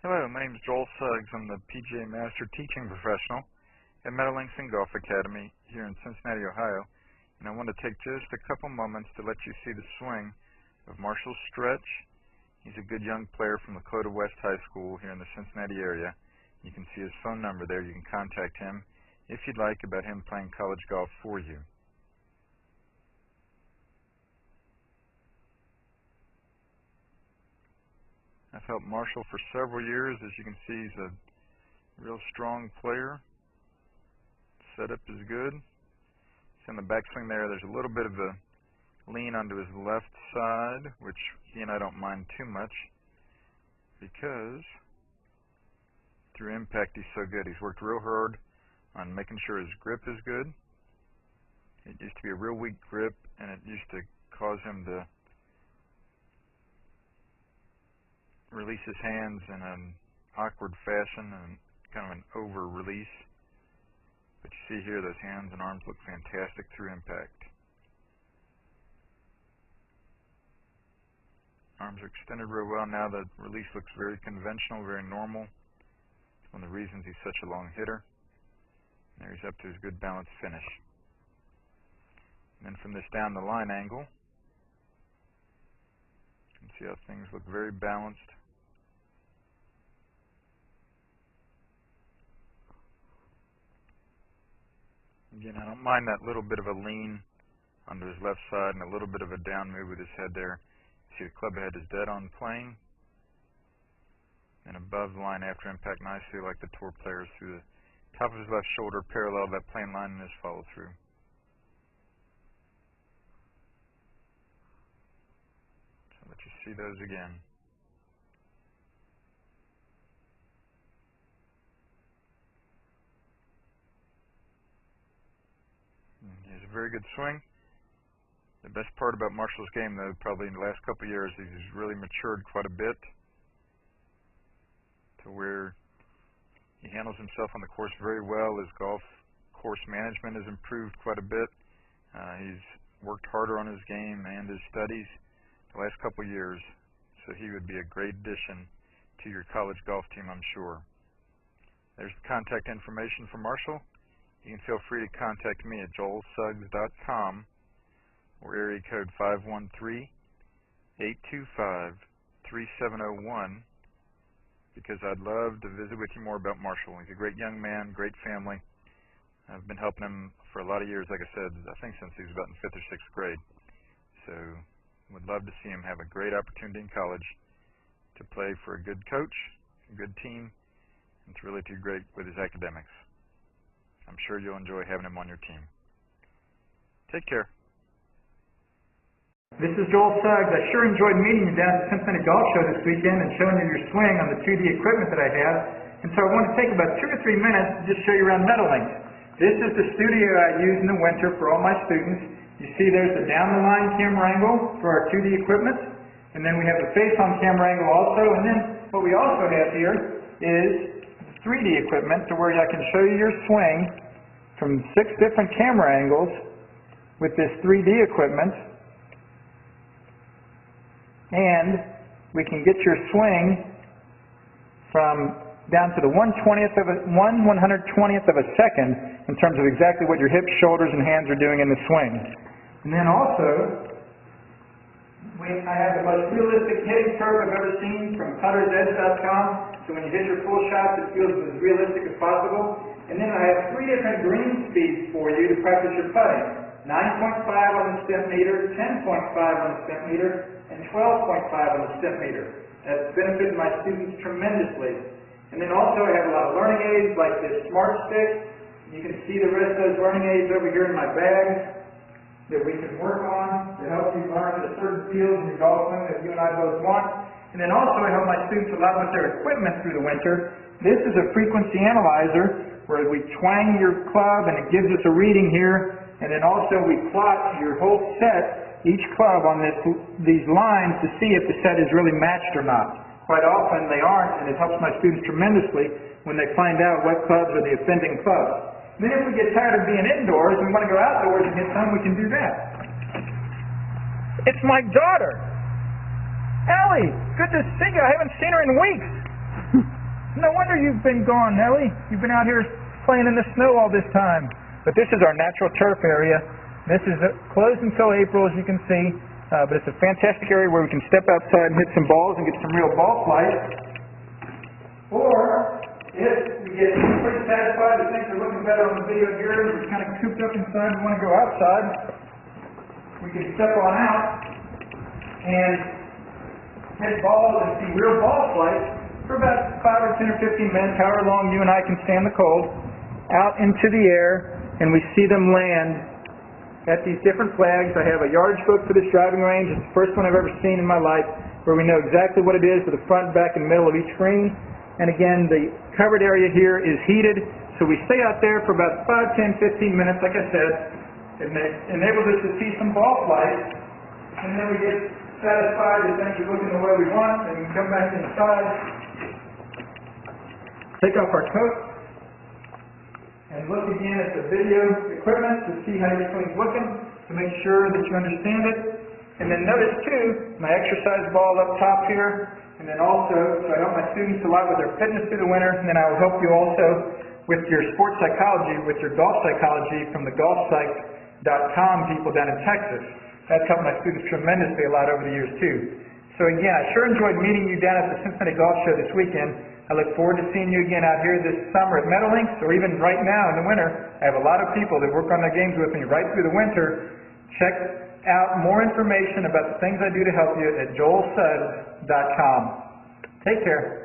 Hello, my name is Joel Suggs. I'm the PGA Master Teaching Professional at Meadowlinks and Golf Academy here in Cincinnati, Ohio. And I want to take just a couple moments to let you see the swing of Marshall Stretch. He's a good young player from Lakota West High School here in the Cincinnati area. You can see his phone number there. You can contact him if you'd like about him playing college golf for you. I've helped Marshall for several years. As you can see, he's a real strong player. Setup is good. He's in the backswing there. There's a little bit of a lean onto his left side, which he and I don't mind too much because through impact he's so good. He's worked real hard on making sure his grip is good. It used to be a real weak grip, and it used to cause him to release his hands in an awkward fashion and kind of an over release. But you see here, those hands and arms look fantastic through impact. Arms are extended real well now. The release looks very conventional, very normal. It's one of the reasons he's such a long hitter. There he's up to his good balanced finish. And then from this down the line angle, you can see how things look very balanced. Again, I don't mind that little bit of a lean onto his left side and a little bit of a down move with his head there. See, the club head is dead on plane and above the line after impact nicely, like the tour players, through the top of his left shoulder, parallel that plane line in his follow through. So let you see those again. He has a very good swing. The best part about Marshall's game, though, probably in the last couple of years, is he's really matured quite a bit to where he handles himself on the course very well. His golf course management has improved quite a bit. He's worked harder on his game and his studies the last couple of years, so he would be a great addition to your college golf team, I'm sure. There's the contact information for Marshall. You can feel free to contact me at joelsuggs.com or area code 513-825-3701 because I'd love to visit with you more about Marshall. He's a great young man, great family. I've been helping him for a lot of years, like I said, I think since he was about in 5th or 6th grade. So would love to see him have a great opportunity in college to play for a good coach, a good team, and to really do great with his academics. I'm sure you'll enjoy having him on your team. Take care. This is Joel Suggs. I sure enjoyed meeting you down at the Cincinnati Golf Show this weekend and showing you your swing on the 2D equipment that I have. And so I want to take about 2 or 3 minutes to just show you around Meadowlinks. This is the studio I use in the winter for all my students. You see there's the down-the-line camera angle for our 2D equipment. And then we have the face-on camera angle also. And then what we also have here is 3D equipment to where I can show you your swing from 6 different camera angles with this 3D equipment, and we can get your swing from down to the 1/120th of a second in terms of exactly what your hips, shoulders, and hands are doing in the swing. And then also, I have the most realistic hitting curve I've ever seen from puttersedge.com. So when you hit your full shots, it feels as realistic as possible. And then I have 3 different green speeds for you to practice your putting. 9.5 on the step meter, 10.5 on the step meter, and 12.5 on the step meter. That's benefited my students tremendously. And then also I have a lot of learning aids like this Smart Stick. You can see the rest of those learning aids over here in my bag that we can work on to help you learn the certain fields in your golf swing that you and I both want. And then also I help my students a lot with their equipment through the winter. This is a frequency analyzer where we twang your club and it gives us a reading here. And then also we plot your whole set, each club on these lines to see if the set is really matched or not. Quite often they aren't, and it helps my students tremendously when they find out what clubs are the offending clubs. And then if we get tired of being indoors and we want to go outdoors and hit some, we can do that. It's my daughter. Allie, good to see you. I haven't seen her in weeks. No wonder you've been gone, Nellie. You've been out here playing in the snow all this time. But this is our natural turf area. This is closed until April, as you can see. But it's a fantastic area where we can step outside and hit some balls and get some real ball flight. Or, if we get pretty satisfied that things are looking better on the video here, we're kind of cooped up inside and want to go outside, we can step on out and hit balls and see real ball flight for about 5 or 10 or 15 minutes, however long you and I can stand the cold, out into the air, and we see them land at these different flags. I have a yardage book for this driving range. It's the first one I've ever seen in my life, where we know exactly what it is for the front, back, and middle of each green. And again, the covered area here is heated, so we stay out there for about 5, 10, 15 minutes, like I said. It enables us to see some ball flight, and then we get satisfied that things are looking the way we want, and we can come back inside, take off our coat, and look again at the video equipment to see how your swing's looking, to make sure that you understand it. And then notice too, my exercise ball up top here, and then also, so I help my students a lot with their fitness through the winter, and then I will help you also with your sports psychology, with your golf psychology from the golfpsych.com people down in Texas. That's helped my students tremendously a lot over the years too. So again, I sure enjoyed meeting you down at the Cincinnati Golf Show this weekend. I look forward to seeing you again out here this summer at Meadowlinks, or even right now in the winter. I have a lot of people that work on their games with me right through the winter. Check out more information about the things I do to help you at joelsuggs.com. Take care.